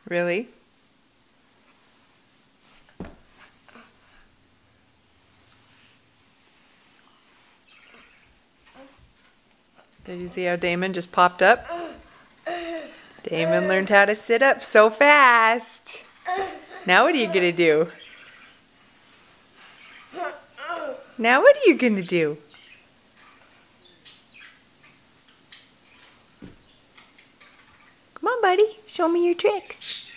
Really? Did you see how Damon just popped up? Damon learned how to sit up so fast. Now what are you gonna do? Now what are you gonna do? Come on, buddy. Show me your tricks.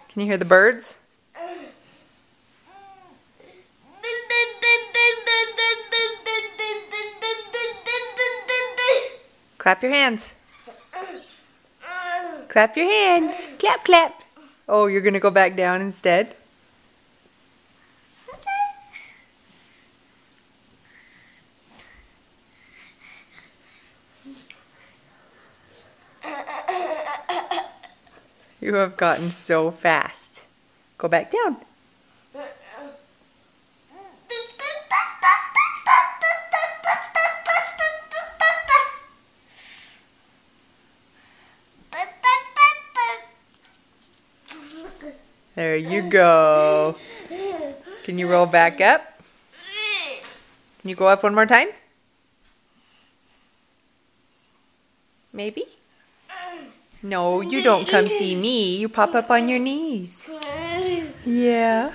Can you hear the birds? Clap your hands. Clap your hands. Clap, clap. Oh, you're gonna go back down instead? You have gotten so fast. Go back down. There you go. Can you roll back up? Can you go up one more time? Maybe? No, you don't come see me. You pop up on your knees. Yeah.